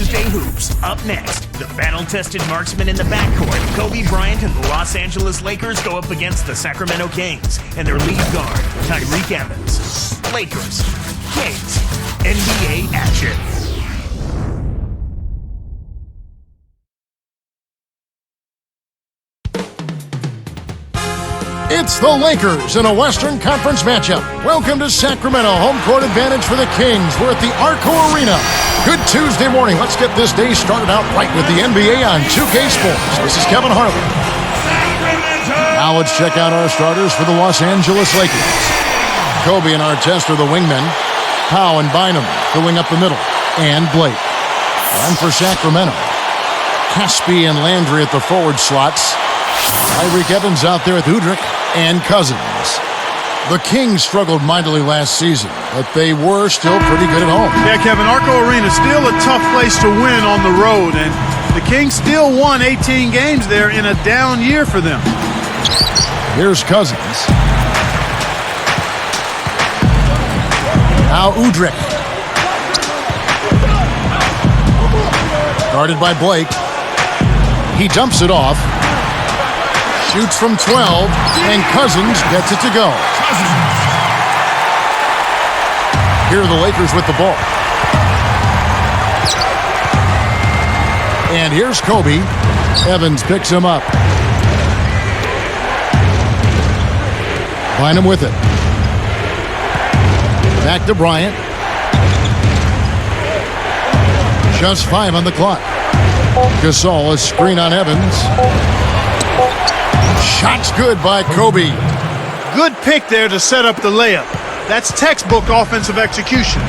Tuesday Hoops. Up next, the battle-tested marksman in the backcourt, Kobe Bryant and the Los Angeles Lakers go up against the Sacramento Kings and their lead guard, Tyreke Evans. Lakers, Kings, NBA action. It's the Lakers in a Western Conference matchup. Welcome to Sacramento. Home court advantage for the Kings. We're at the Arco Arena. Good Tuesday morning. Let's get this day started out right with the NBA on 2K Sports. This is Kevin Harlan. Now let's check out our starters for the Los Angeles Lakers. Kobe and Artest are the wingmen. Powell and Bynum filling up the middle. And Blake. And for Sacramento, Caspi and Landry at the forward slots. Tyreke Evans out there with Udrih and Cousins. The Kings struggled mightily last season, but they were still pretty good at home. Yeah, Kevin, Arco Arena still a tough place to win on the road, and the Kings still won 18 games there in a down year for them. Here's Cousins. Now Udrih. Guarded by Blake. He dumps it off. Shoots from 12, and Cousins gets it to go. Here are the Lakers with the ball. And here's Kobe. Evans picks him up. Bynum with it. Back to Bryant. Just 5 on the clock. Gasol, a screen on Evans. Shot's good by Kobe. Good pick there to set up the layup. That's textbook offensive execution.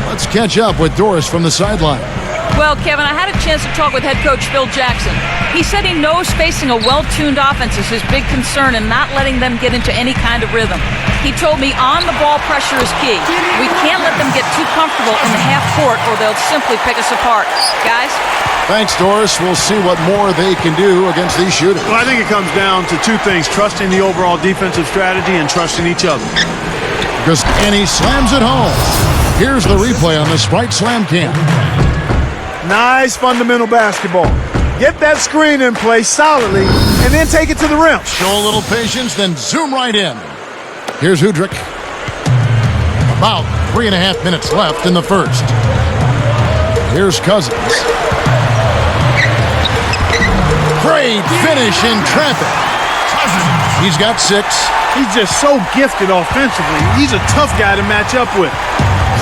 Let's catch up with Doris from the sideline. Well, Kevin, I had a chance to talk with head coach Phil Jackson. He said he knows facing a well-tuned offense is his big concern and not letting them get into any kind of rhythm. He told me on-the-ball pressure is key. We can't let them get too comfortable in the half court or they'll simply pick us apart. Guys? Thanks, Doris. We'll see what more they can do against these shooters. Well, I think it comes down to two things, trusting the overall defensive strategy and trusting each other. And he slams it home. Here's the replay on the Sprite Slam Cam. Nice fundamental basketball. Get that screen in place solidly and then take it to the rim. Show a little patience, then zoom right in. Here's Udrih. About 3.5 minutes left in the first. Here's Cousins. Great finish in traffic. He's got 6. He's just so gifted offensively. He's a tough guy to match up with.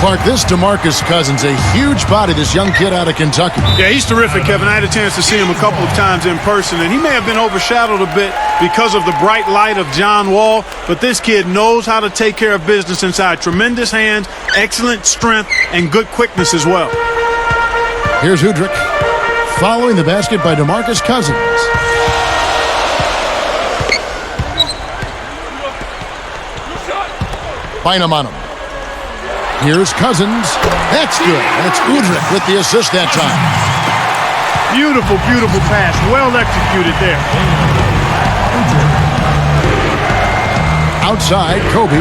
Clark, this DeMarcus Cousins, a huge body, this young kid out of Kentucky. Yeah, he's terrific, Kevin. I had a chance to see him a couple of times in person, and he may have been overshadowed a bit because of the bright light of John Wall, but this kid knows how to take care of business inside. Tremendous hands, excellent strength, and good quickness as well. Here's Udrih. Following the basket by DeMarcus Cousins. Bynum on him. Here's Cousins. That's good. And it's Udrih with the assist that time. Beautiful, beautiful pass. Well executed there. Outside, Kobe.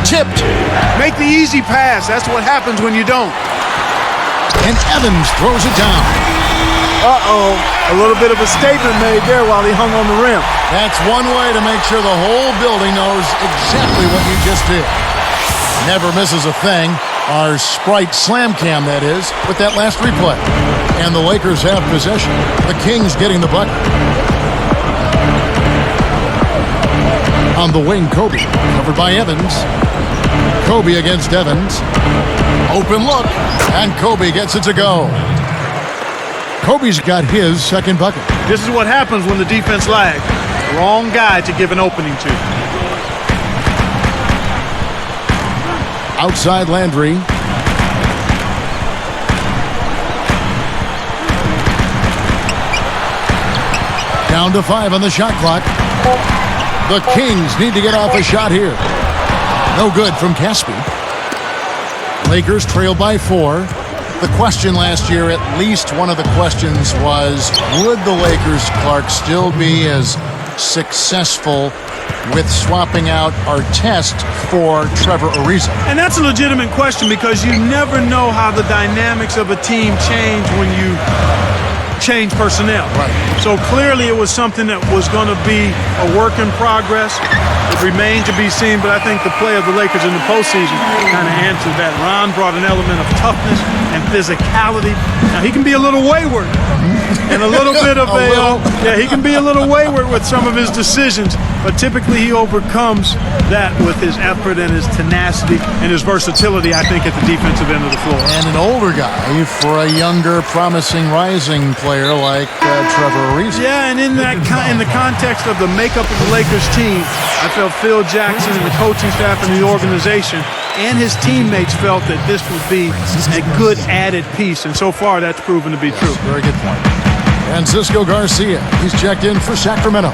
Tipped. Make the easy pass. That's what happens when you don't. And Evans throws it down. Uh-oh. A little bit of a statement made there while he hung on the rim. That's one way to make sure the whole building knows exactly what you just did. Never misses a thing. Our Sprite Slam Cam, that is, with that last replay. And the Lakers have possession. The Kings getting the bucket. On the wing, Kobe. Covered by Evans. Kobe against Evans. Open look. And Kobe gets it to go. Kobe's got his second bucket. This is what happens when the defense lags. Wrong guy to give an opening to. Outside Landry. Down to 5 on the shot clock. The Kings need to get off a shot here. No good from Caspi. Lakers trail by 4. The question last year, at least one of the questions was, would the Lakers, Clark, still be as successful with swapping out Artest for Trevor Ariza? And that's a legitimate question because you never know how the dynamics of a team change when you change personnel. Right. So clearly it was something that was going to be a work in progress. It remained to be seen, but I think the play of the Lakers in the postseason kind of answered that. Ron brought an element of toughness and physicality. Now, he can be a little wayward and a little bit of he can be a little wayward with some of his decisions, but typically he overcomes that with his effort and his tenacity and his versatility, I think, at the defensive end of the floor. And an older guy for a younger, promising, rising player like Trevor Ariza. Yeah, and in the context of the makeup of the Lakers team, I felt Phil Jackson and the coaching staff and the organization and his teammates felt that this would be a good added piece, and so far that's proven to be true. Very good point. Francisco Garcia, he's checked in for Sacramento.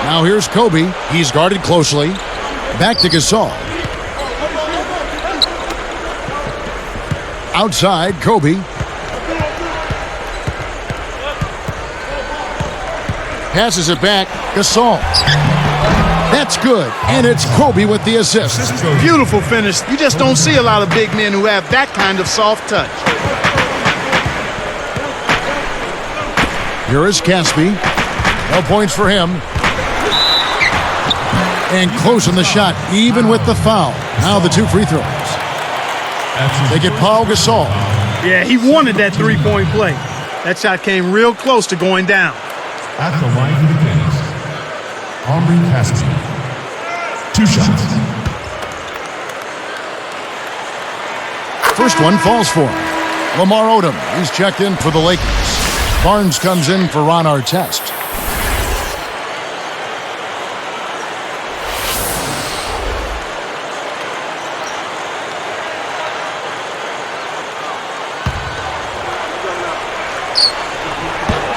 Now here's Kobe. He's guarded closely. Back to Gasol. Outside, Kobe. Passes it back, Gasol. That's good, and it's Kobe with the assist. Beautiful finish. You just don't see a lot of big men who have that kind of soft touch. Here is Caspi. No points for him. And closing the shot, even with the foul. Now the 2 free throws. They get Paul Gasol. Yeah, he wanted that three-point play. That shot came real close to going down. At the line for the Kings, Omri Caspi. 2 shots. First one falls for him. Lamar Odom, he's checked in for the Lakers. Barnes comes in for Ron Artest.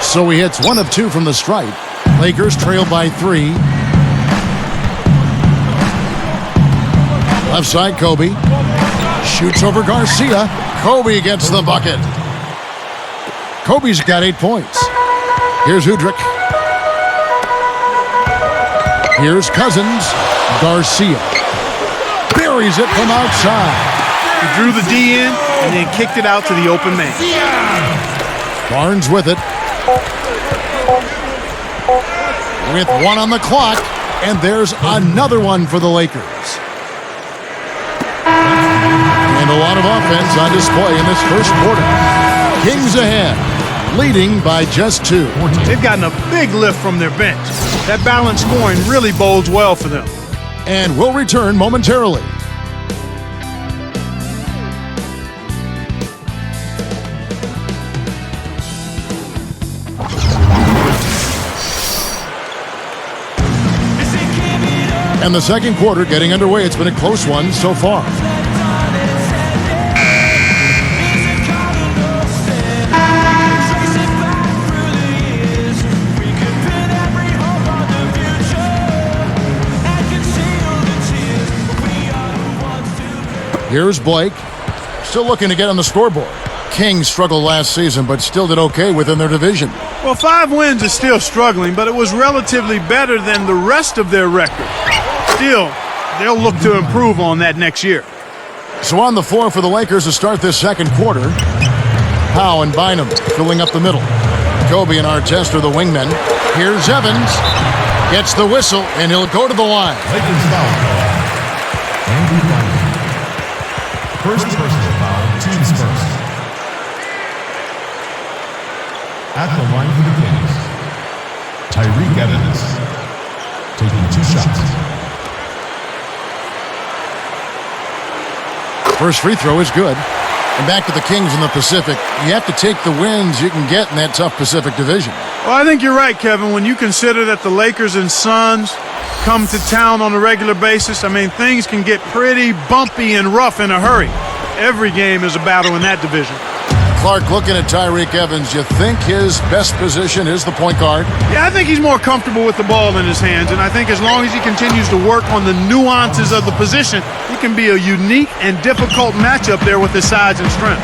So he hits 1 of 2 from the stripe. Lakers trail by 3. Left side, Kobe. Shoots over Garcia. Kobe gets the bucket. Kobe's got 8 points. Here's Udrich. Here's Cousins. Garcia buries it from outside. He drew the D in and then kicked it out to the open man. Barnes with it. With 1 on the clock, and there's another one for the Lakers. And a lot of offense on display in this first quarter. Kings ahead, leading by just 2. They've gotten a big lift from their bench. That balanced scoring really bodes well for them. And we'll return momentarily. And the second quarter getting underway. It's been a close one so far. Here's Blake. Still looking to get on the scoreboard. Kings struggled last season, but still did okay within their division. Well, 5 wins is still struggling, but it was relatively better than the rest of their record. Still, they'll look to improve on that next year. So on the floor for the Lakers to start this second quarter, Howe and Bynum filling up the middle. Kobe and Artest are the wingmen. Here's Evans. Gets the whistle, and he'll go to the line. Lakers foul. Andrew Bynum. First personal foul, teams first. At the line for the Kings, Tyreke Evans, taking 2 shots. First free throw is good. And back to the Kings in the Pacific. You have to take the wins you can get in that tough Pacific division. Well, I think you're right, Kevin. When you consider that the Lakers and Suns come to town on a regular basis, I mean, things can get pretty bumpy and rough in a hurry. Every game is a battle in that division. Clark, looking at Tyreke Evans, you think his best position is the point guard? Yeah, I think he's more comfortable with the ball in his hands, and I think as long as he continues to work on the nuances of the position, he can be a unique and difficult matchup there with his size and strength.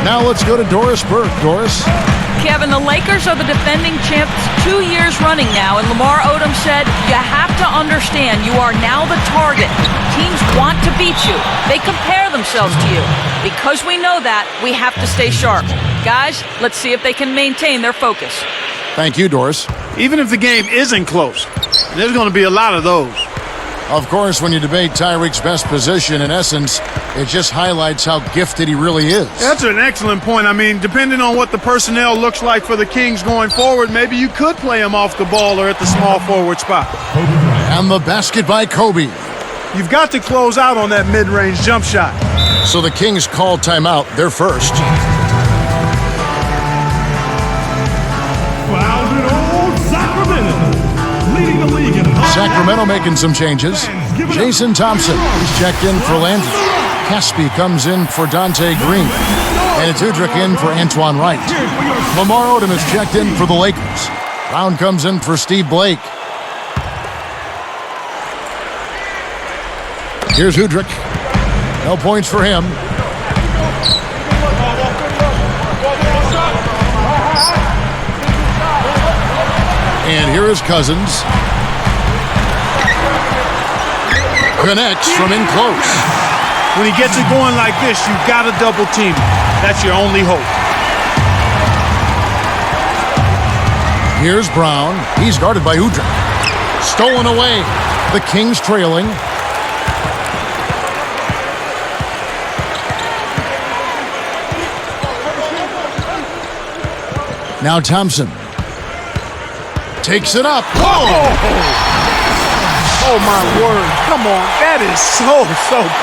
Now let's go to Doris Burke. Doris? Kevin, the Lakers are the defending champs 2 years running now, and Lamar Odom said, you have to understand you are now the target. Teams want to beat you. They compare themselves to you. Because we know that, we have to stay sharp. Guys, let's see if they can maintain their focus. Thank you, Doris. Even if the game isn't close, there's going to be a lot of those. Of course, when you debate Tyreek's best position, in essence, it just highlights how gifted he really is. That's an excellent point. I mean, depending on what the personnel looks like for the Kings going forward, maybe you could play him off the ball or at the small forward spot. And the basket by Kobe. You've got to close out on that mid-range jump shot. So the Kings call timeout. They're first. Sacramento making some changes. Jason Thompson is checked in for Landry. Caspi comes in for Dante Green. And it's Udrich in for Antoine Wright. Lamar Odom is checked in for the Lakers. Brown comes in for Steve Blake. Here's Udrich. No points for him. And here is Cousins. Connects from in close. When he gets it going like this, you've got to double team him. That's your only hope. Here's Brown. He's guarded by Udrich. Stolen away. The Kings trailing. Now Thompson. Takes it up. Oh, my word. Come on. That is so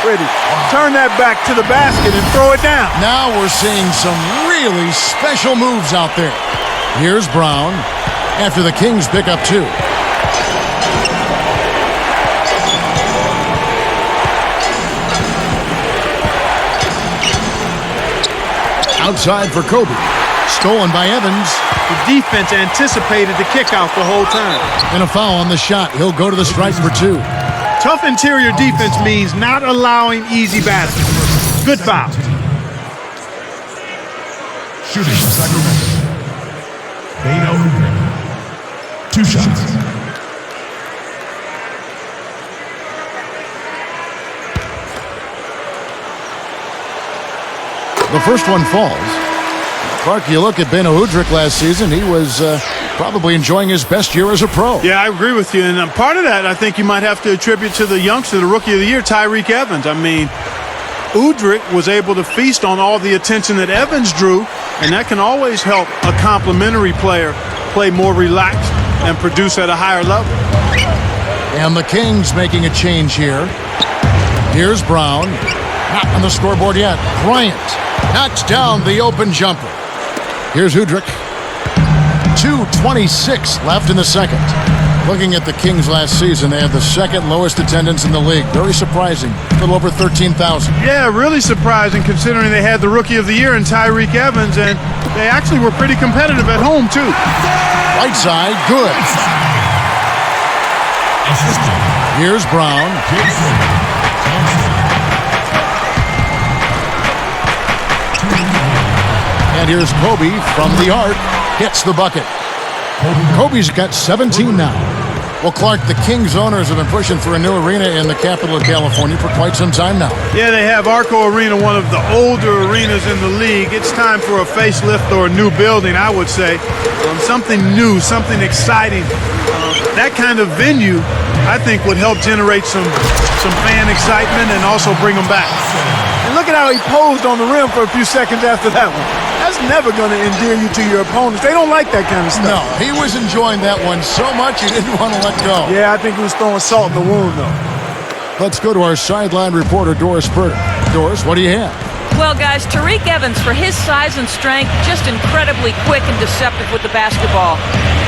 pretty. Turn that back to the basket and throw it down. Now we're seeing some really special moves out there. Here's Brown after the Kings pick up 2. Outside for Kobe. Stolen by Evans. The defense anticipated the kick out the whole time. And a foul on the shot. He'll go to the stripe for 2. Tough interior defense means not allowing easy baskets. Good foul. Shooting for Sacramento. Bano Udrich. 2 shots. The first one falls. Clark, you look at Beno Udrich last season, he was probably enjoying his best year as a pro. Yeah, I agree with you. And part of that, I think you might have to attribute to the youngster, the Rookie of the Year, Tyreke Evans. I mean, Udrich was able to feast on all the attention that Evans drew, and that can always help a complimentary player play more relaxed and produce at a higher level. And the Kings making a change here. Here's Brown. Not on the scoreboard yet. Bryant knocks down the open jumper. Here's Udrich. 2:26 left in the second. Looking at the Kings last season, they had the second lowest attendance in the league. Very surprising. A little over 13,000. Yeah, really surprising considering they had the Rookie of the Year in Tyreke Evans, and they actually were pretty competitive at home, too. Right side, good. Here's Brown. And here's Kobe from the arc. Gets the bucket. Kobe's got 17 now. Well, Clark, the Kings owners have been pushing for a new arena in the capital of California for quite some time now. Yeah, they have Arco Arena, one of the older arenas in the league. It's time for a facelift or a new building, I would say. Something new, something exciting. That kind of venue, I think, would help generate some fan excitement and also bring them back. And look at how he posed on the rim for a few seconds after that one. That's never going to endear you to your opponents. They don't like that kind of stuff. No, he was enjoying that one so much he didn't want to let go. Yeah, I think he was throwing salt in the wound, though. Let's go to our sideline reporter, Doris Burton. Doris, what do you have? Well, guys, Tyreke Evans, for his size and strength, just incredibly quick and deceptive with the basketball.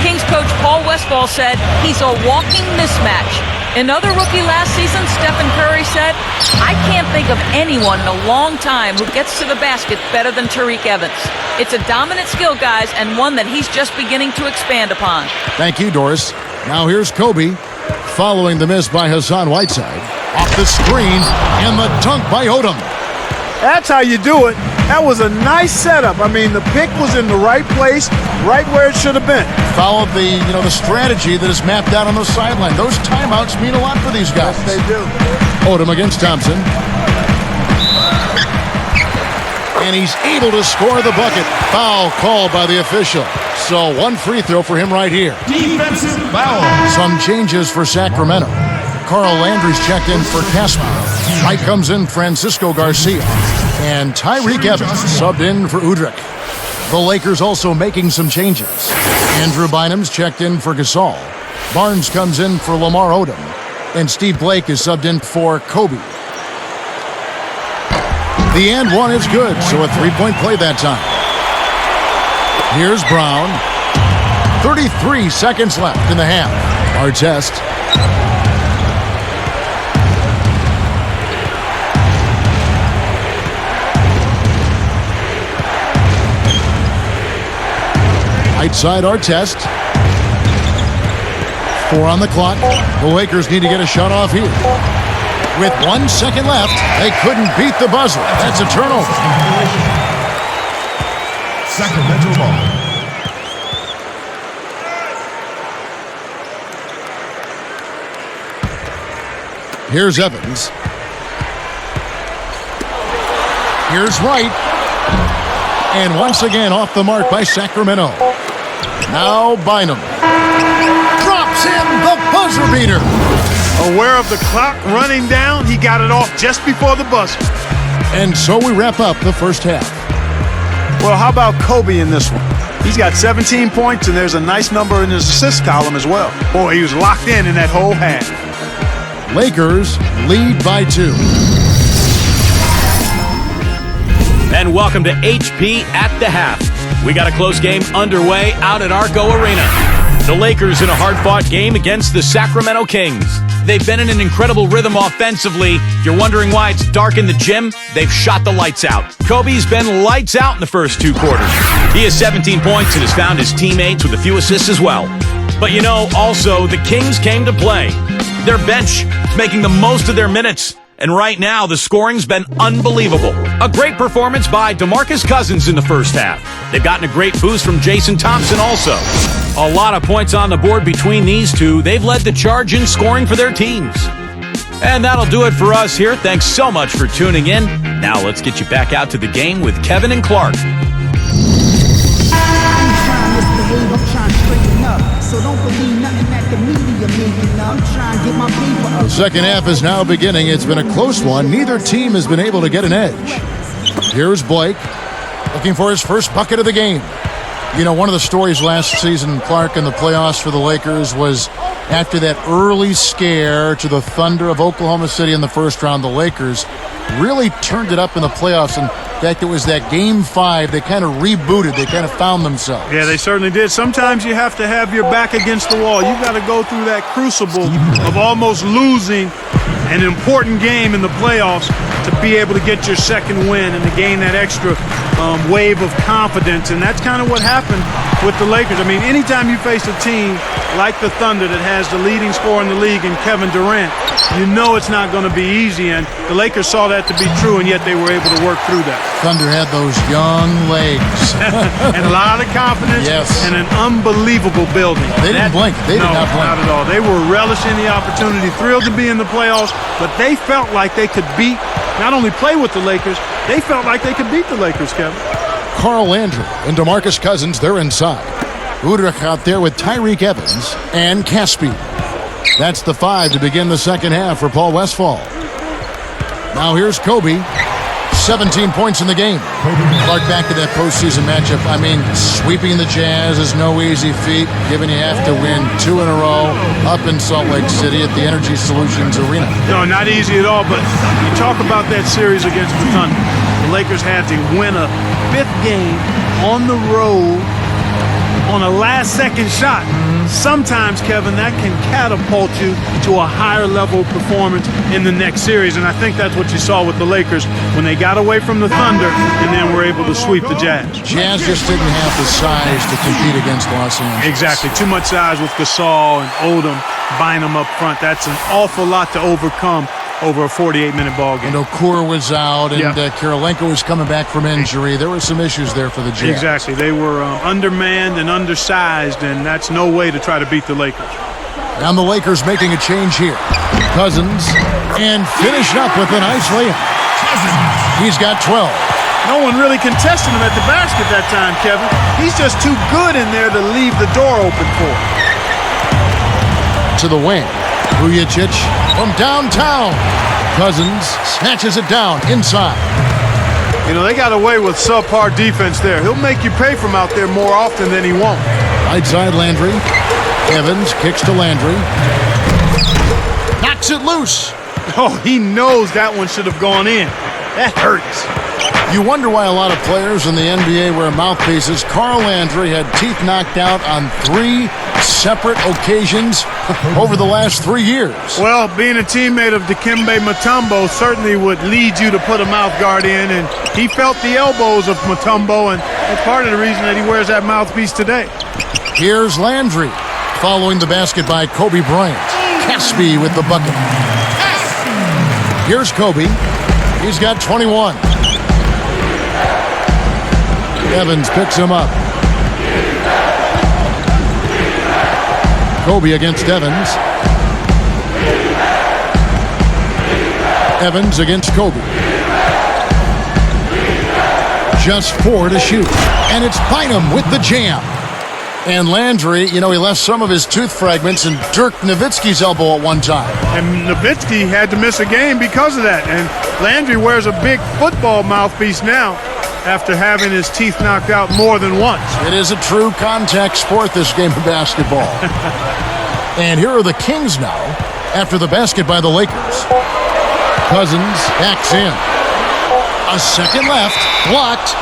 Kings coach Paul Westphal said he's a walking mismatch. Another rookie last season, Stephen Curry, said, I can't think of anyone in a long time who gets to the basket better than Tyreke Evans. It's a dominant skill, guys, and one that he's just beginning to expand upon. Thank you, Doris. Now here's Kobe, following the miss by Hassan Whiteside. Off the screen, and the dunk by Odom. That's how you do it. That was a nice setup. I mean, the pick was in the right place, right where it should have been. Followed the strategy that is mapped out on the sideline. Those timeouts mean a lot for these guys. Yes, they do. Odom against Thompson. And he's able to score the bucket. Foul called by the official. So one free throw for him right here. Defensive foul. Some changes for Sacramento. Carl Landry's checked in for Casper. Right comes in Francisco Garcia. And Tyreek Evans subbed in for Udrih. The Lakers also making some changes. Andrew Bynum's checked in for Gasol. Barnes comes in for Lamar Odom. And Steve Blake is subbed in for Kobe. The and one is good, so a three-point play that time. Here's Brown. 33 seconds left in the half. Artest. Right side, Artest. 4 on the clock. The Lakers need to get a shot off here. With 1 second left, they couldn't beat the buzzer. That's a turnover. Sacramento ball. Here's Evans. Here's Wright. And once again off the mark by Sacramento. Now Bynum. Drops in the buzzer beater. Aware of the clock running down, he got it off just before the buzzer. And so we wrap up the first half. Well, how about Kobe in this one? He's got 17 points, and there's a nice number in his assist column as well. Boy, he was locked in that whole half. Lakers lead by 2. And welcome to HP at the half. We got a close game underway out at Arco Arena. The Lakers in a hard-fought game against the Sacramento Kings. They've been in an incredible rhythm offensively. If you're wondering why it's dark in the gym, they've shot the lights out. Kobe's been lights out in the first 2 quarters. He has 17 points and has found his teammates with a few assists as well. But you know, also, the Kings came to play. Their bench is making the most of their minutes. And right now, the scoring's been unbelievable. A great performance by DeMarcus Cousins in the first half. They've gotten a great boost from Jason Thompson also. A lot of points on the board between these two. They've led the charge in scoring for their teams. And that'll do it for us here. Thanks so much for tuning in. Now let's get you back out to the game with Kevin and Clark. I'm trying to straighten up, so don't believe nothing that the media making up. I'm trying to get my paper up. The second half is now beginning. It's been a close one. Neither team has been able to get an edge. Here's Blake looking for his first bucket of the game. You know, one of the stories last season, Clark, in the playoffs for the Lakers was after that early scare to the Thunder of Oklahoma City in the first round, the Lakers really turned it up in the playoffs. In fact, it was that Game 5. They kind of rebooted. They kind of found themselves. Yeah, they certainly did. Sometimes you have to have your back against the wall. You've got to go through that crucible of almost losing an important game in the playoffs to be able to get your second win and to gain that extra wave of confidence. And that's kind of what happened with the Lakers. I mean, anytime you face a team like the Thunder that has the leading scorer in the league in Kevin Durant, you know it's not going to be easy. And the Lakers saw that to be true, and yet they were able to work through that. Thunder had those young legs. And a lot of confidence. Yes. And an unbelievable building. They didn't blink. They did not blink. Not at all. They were relishing the opportunity, thrilled to be in the playoffs, but they felt like they could beat, not only play with the Lakers, they felt like they could beat the Lakers, Kevin. Carl Landry and DeMarcus Cousins, they're inside. Udrih out there with Tyreek Evans and Caspi. That's the 5 to begin the second half for Paul Westphal. Now here's Kobe. 17 points in the game. Clark, back to that postseason matchup. I mean, sweeping the Jazz is no easy feat, given you have to win 2 in a row up in Salt Lake City at the Energy Solutions Arena. No, not easy at all, but you talk about that series against the Thunder. The Lakers had to win a 5th game on the road on a last-second shot. Sometimes, Kevin, that can catapult you to a higher level of performance in the next series, and I think that's what you saw with the Lakers when they got away from the Thunder and then were able to sweep the Jazz. Jazz just didn't have the size to compete against Los Angeles. Exactly. Too much size with Gasol and Odom, Bynum up front. That's an awful lot to overcome over a 48-minute ball game. And Okur was out, and Yeah. Kirilenko was coming back from injury. There were some issues there for the Jazz. Exactly. They were undermanned and undersized, and that's no way to try to beat the Lakers. And the Lakers making a change here. Cousins, and finished up with a nice layup. He's got 12. No one really contested him at the basket that time, Kevin. He's just too good in there to leave the door open for him. To the wing. Vujicic from downtown. Cousins snatches it down inside. You know, they got away with subpar defense there. He'll make you pay from out there more often than he won't. Right side Landry. Evans kicks to Landry. Knocks it loose. Oh, he knows that one should have gone in. That hurts. You wonder why a lot of players in the NBA wear mouthpieces. Carl Landry had teeth knocked out on 3 separate occasions over the last 3 years. Well, being a teammate of Dikembe Mutombo certainly would lead you to put a mouth guard in, and he felt the elbows of Mutombo, and that's part of the reason that he wears that mouthpiece today. Here's Landry, following the basket by Kobe Bryant. Caspi with the bucket. Here's Kobe. He's got 21. Evans picks him up. Kobe against Evans. Evans against Kobe. Just 4 to shoot. And it's Bynum with the jam. And Landry, you know, he left some of his tooth fragments in Dirk Nowitzki's elbow at one time. And Nowitzki had to miss a game because of that. And Landry wears a big football mouthpiece now after having his teeth knocked out more than once. It is a true contact sport, this game of basketball. And here are the Kings now after the basket by the Lakers. Cousins backs in. A second left, blocked.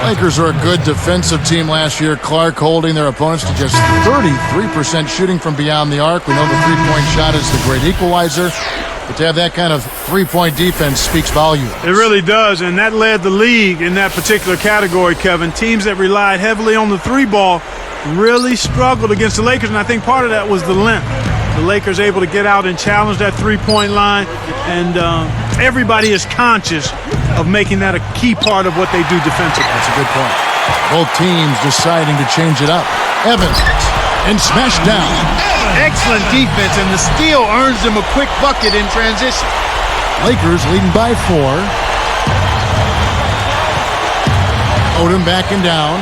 Lakers are a good defensive team last year. Clark holding their opponents to just 33% shooting from beyond the arc. We know the three-point shot is the great equalizer. But to have that kind of three-point defense speaks volumes. It really does, and that led the league in that particular category, Kevin. Teams that relied heavily on the three ball really struggled against the Lakers, and I think part of that was the length. The Lakers able to get out and challenge that three-point line, and everybody is conscious of making that a key part of what they do defensively. That's a good point. Both teams deciding to change it up. Evans, and smashed down. Excellent defense, and the steal earns them a quick bucket in transition. Lakers leading by 4. Odom backing down.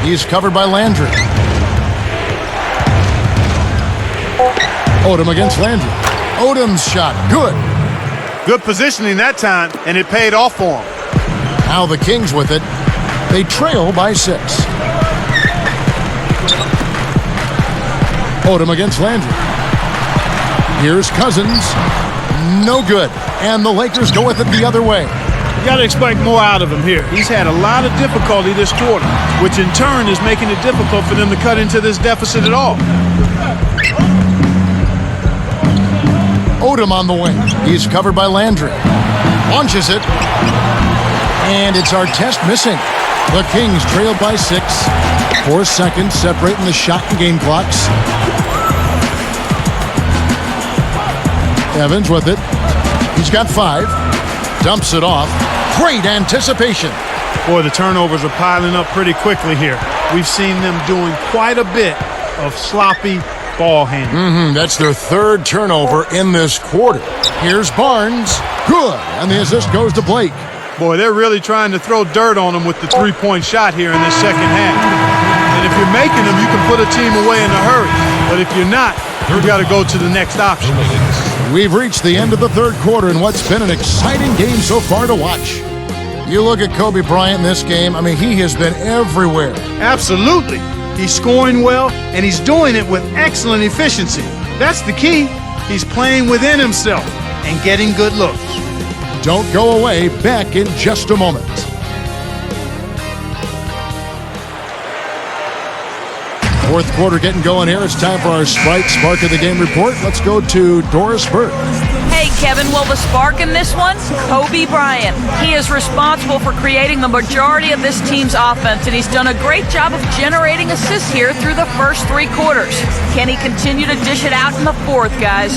He's covered by Landry. Odom against Landry. Odom's shot, good. Good positioning that time, and it paid off for him. Now the Kings with it. They trail by 6. Odom against Landry. Here's Cousins. No good. And the Lakers go with it the other way. You got to expect more out of him here. He's had a lot of difficulty this quarter, which in turn is making it difficult for them to cut into this deficit at all. Odom on the wing. He's covered by Landry. Launches it. And it's Artest missing. The Kings trailed by 6. 4 seconds separating the shot and game clocks. Evans with it. He's got 5. Dumps it off. Great anticipation. Boy, the turnovers are piling up pretty quickly here. We've seen them doing quite a bit of sloppy ball handling. That's their 3rd turnover in this quarter. Here's Barnes. Good. And the assist goes to Blake. Boy, they're really trying to throw dirt on them with the three-point shot here in this second half. And if you're making them, you can put a team away in a hurry. But if you're not, you've got to go to the next option. We've reached the end of the 3rd quarter in what's been an exciting game so far to watch. You look at Kobe Bryant in this game, I mean, he has been everywhere. Absolutely. He's scoring well, and he's doing it with excellent efficiency. That's the key. He's playing within himself and getting good looks. Don't go away. Back in just a moment. Fourth quarter getting going here. It's time for our Sprite Spark of the Game report. Let's go to Doris Burke. Hey, Kevin, well, the spark in this one, Kobe Bryant. He is responsible for creating the majority of this team's offense, and he's done a great job of generating assists here through the first 3 quarters. Can he continue to dish it out in the fourth, guys?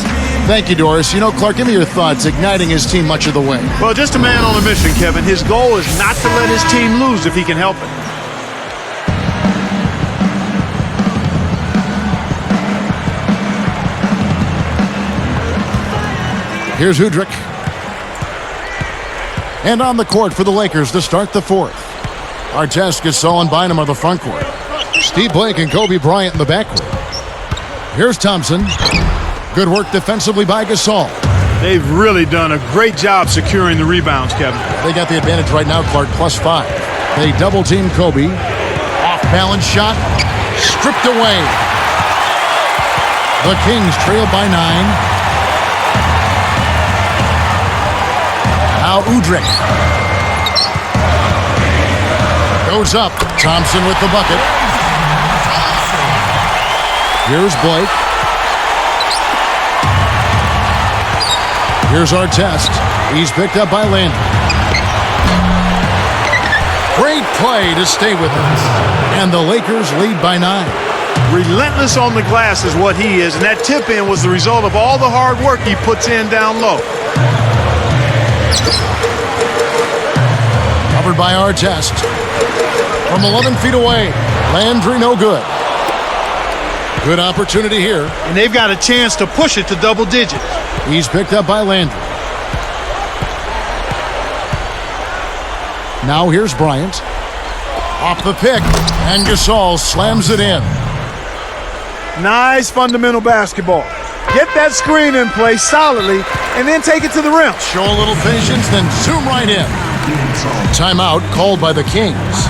Thank you, Doris. Clark, give me your thoughts, igniting his team much of the way. Well, just a man on a mission, Kevin. His goal is not to let his team lose if he can help it. Here's Udrih. And on the court for the Lakers to start the fourth. Artest, Gasol, and Bynum are the front court. Steve Blake and Kobe Bryant in the backcourt. Here's Thompson. Good work defensively by Gasol. They've really done a great job securing the rebounds, Kevin. They got the advantage right now, Clark, +5. They double-team Kobe. Off-balance shot. Stripped away. The Kings trail by 9. Now Udrih. Goes up. Thompson with the bucket. Here's Blake. Here's Artest. He's picked up by Landry. Great play to stay with us. And the Lakers lead by 9. Relentless on the glass is what he is, and that tip-in was the result of all the hard work he puts in down low. Covered by Artest. From 11 feet away. Landry no good. Good opportunity here. And they've got a chance to push it to double digits. He's picked up by Landry. Now here's Bryant. Off the pick. And Gasol slams it in. Nice fundamental basketball. Get that screen in place solidly and then take it to the rim. Show a little patience, then zoom right in. Timeout called by the Kings.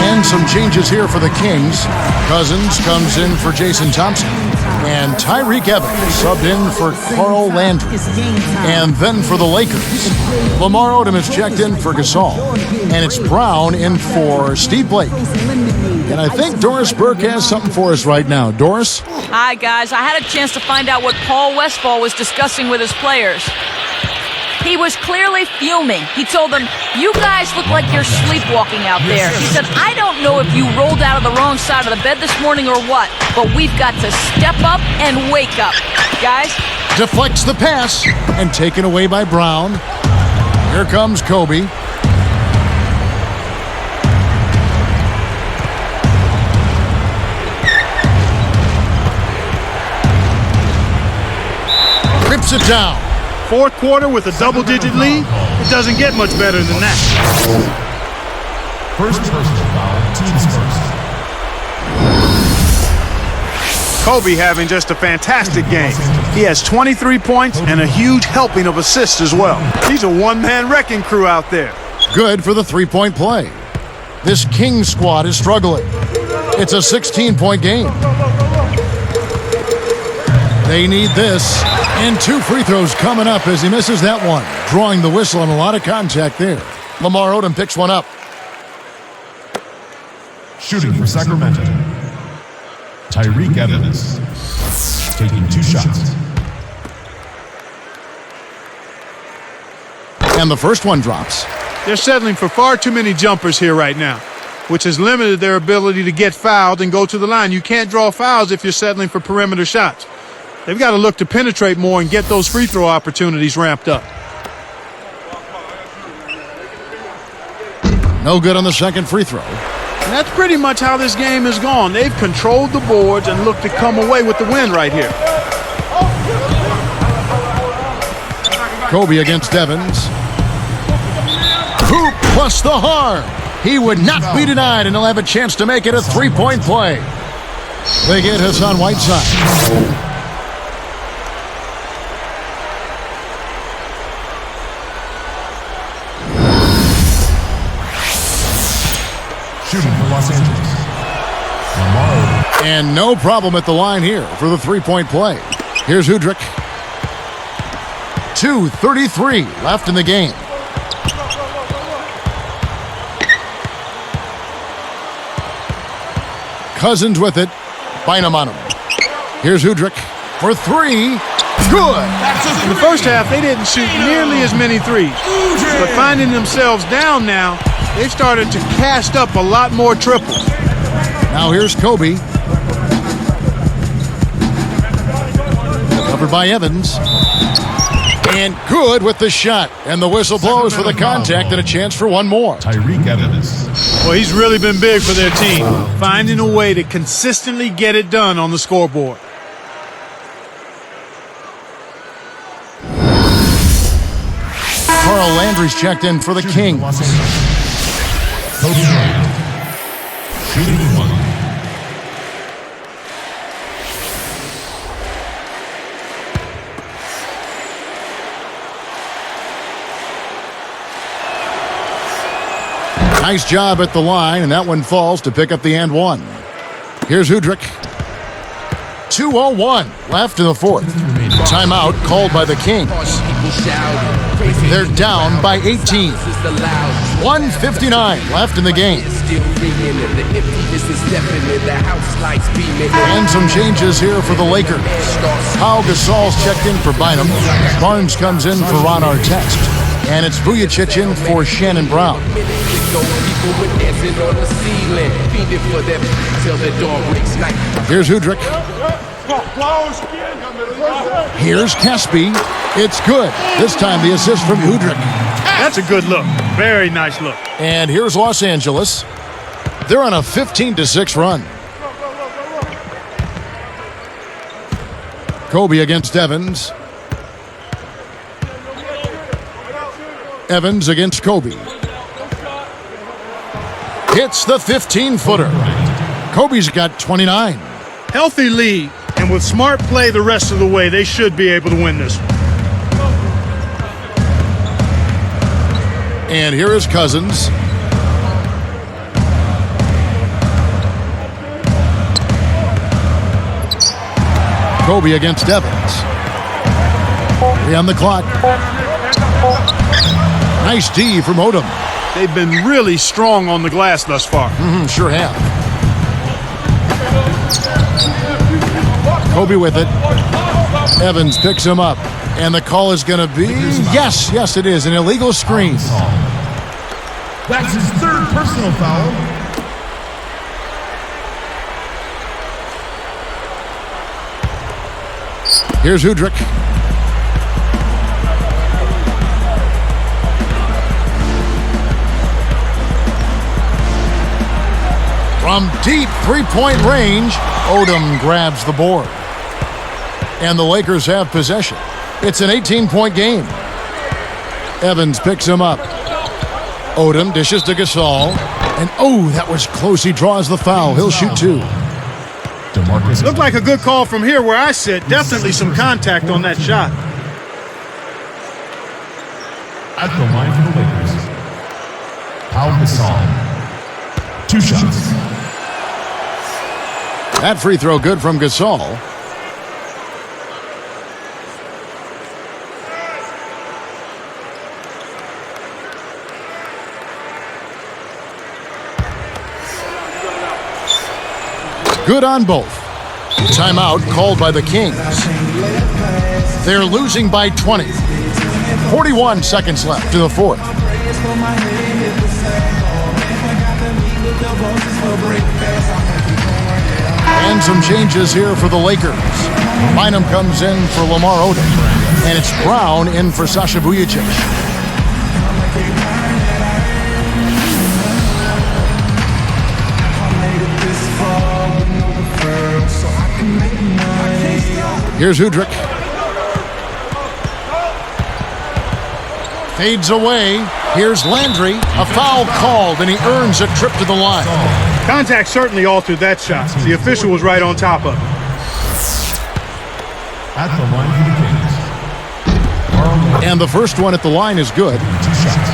And some changes here for the Kings. Cousins comes in for Jason Thompson. And Tyreke Evans subbed in for Carl Landry. And then for the Lakers, Lamar Odom is checked in for Gasol. And it's Brown in for Steve Blake. And I think Doris Burke has something for us right now. Doris? Hi, guys. I had a chance to find out what Paul Westphal was discussing with his players. He was clearly fuming. He told them, "You guys look like you're sleepwalking out there." He said, "I don't know if you rolled out of the wrong side of the bed this morning or what, but we've got to step up and wake up." Guys? Deflects the pass and taken away by Brown. Here comes Kobe. Rips it down. Fourth quarter with a double-digit lead. It doesn't get much better than that. First personal foul, teams first. Kobe having just a fantastic game. He has 23 points and a huge helping of assists as well. He's a one-man wrecking crew out there. Good for the three-point play. This Kings squad is struggling. It's a 16-point game. They need this. And 2 free throws coming up as he misses that one. Drawing the whistle and a lot of contact there. Lamar Odom picks one up. Shooting for Sacramento. Tyreke Evans. Taking 2 shots. And the first one drops. They're settling for far too many jumpers here right now, which has limited their ability to get fouled and go to the line. You can't draw fouls if you're settling for perimeter shots. They've got to look to penetrate more and get those free throw opportunities ramped up. No good on the second free throw. And that's pretty much how this game has gone. They've controlled the boards and looked to come away with the win right here. Kobe against Evans. Hoop plus the harm. He would not be denied, and he'll have a chance to make it a three-point play. They get Hassan Whiteside. Shooting for Los Angeles. Lamar. And no problem at the line here for the three-point play. Here's Udrih. 2:33 left in the game. Cousins with it. Bynum on him. Here's Udrich for three. Good. In the first half, they didn't shoot nearly as many threes. But finding themselves down now, they've started to cast up a lot more triples. Now here's Kobe. Covered by Evans. And good with the shot. And the whistle blows for the contact and a chance for one more. Tyreek Evans. Well, he's really been big for their team, finding a way to consistently get it done on the scoreboard. Carl Landry's checked in for the Kings. Kobe Bryant. Shooting one. Nice job at the line, and that one falls to pick up the and one. Here's Udrich. 2:01 left in the fourth. Timeout called by the Kings. They're down by 18. 1:59 left in the game. And some changes here for the Lakers. Pau Gasol's checked in for Bynum. Barnes comes in for Ron Artest. And it's Vujacic in for Shannon Brown. Here's Udrich. Here's Caspi. It's good. This time the assist from Udrich. That's a good look. Very nice look. And here's Los Angeles. They're on a 15-6 run. Kobe against Evans. Evans against Kobe. Hits the 15-footer. Kobe's got 29. Healthy lead, and with smart play the rest of the way, they should be able to win this one. And here is Cousins. Kobe against Evans. 3 on the clock. Nice D from Odom. They've been really strong on the glass thus far. Sure have. Kobe with it. Evans picks him up. And the call is going to be... Yes, it is. An illegal screen. That's his third personal foul. Here's Udrich. From deep three-point range, Odom grabs the board. And the Lakers have possession. It's an 18-point game. Evans picks him up. Odom dishes to Gasol. And that was close. He draws the foul. He'll shoot two. DeMarcus. Looked like a good call from here where I sit. Definitely some contact on that shot. At the line for the Lakers. Pau Gasol. 2 shots. That free throw good from Gasol. Good on both. Timeout called by the Kings. They're losing by 20. 41 seconds left to the fourth. And some changes here for the Lakers. Bynum comes in for Lamar Odom. And it's Brown in for Sasha Vujacic. Here's Udrich. Fades away. Here's Landry. A foul called, and he earns a trip to the line. Contact certainly altered that shot. The official was right on top of it. At the line for the Kings. And the first one at the line is good. 2 shots.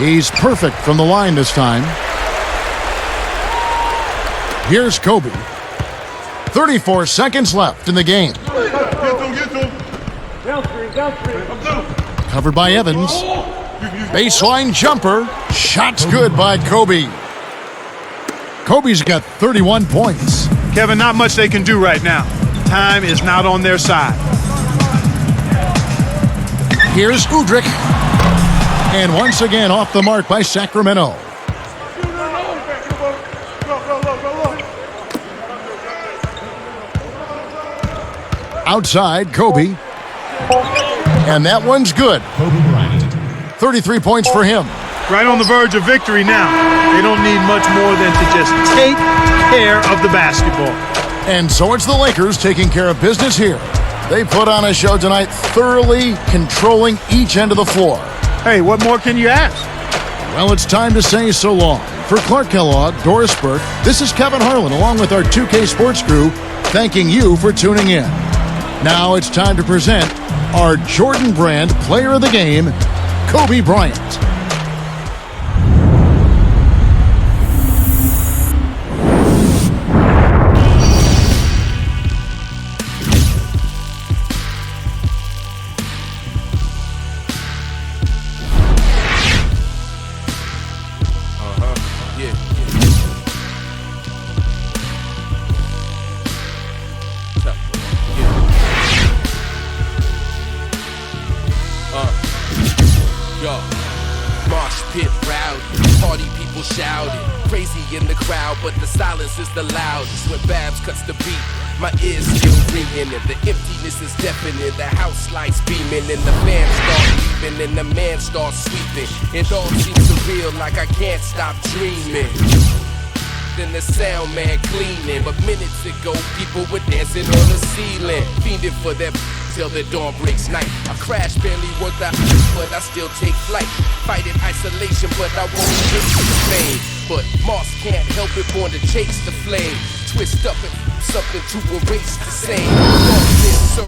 He's perfect from the line this time. Here's Kobe. 34 seconds left in the game. Covered by Evans. Baseline jumper. Shot's good by Kobe. Kobe's got 31 points. Kevin, not much they can do right now. Time is not on their side. Here's Udrih. And once again off the mark by Sacramento. Outside, Kobe. And that one's good. Kobe Bryant. 33 points for him. Right on the verge of victory now. They don't need much more than to just take care of the basketball. And so it's the Lakers taking care of business here. They put on a show tonight, thoroughly controlling each end of the floor. Hey, what more can you ask? Well, it's time to say so long. For Clark Kellogg, Doris Burke, this is Kevin Harlan along with our 2K Sports crew, thanking you for tuning in. Now it's time to present our Jordan Brand Player of the Game, Kobe Bryant. Is the loudest when Babs cuts the beat. My ears still ringing and the emptiness is deafening. The house lights beaming and the fans start leaving and the man starts sweeping. It all seems surreal, like I can't stop dreaming. Then the sound man cleaning, but minutes ago people were dancing on the ceiling, fiending for that till the dawn breaks night. I crash barely worth the but I still take flight. Fighting isolation, but I won't chase the fame. But Moss can't help it, born to chase the flame. Twist up and something to erase the same.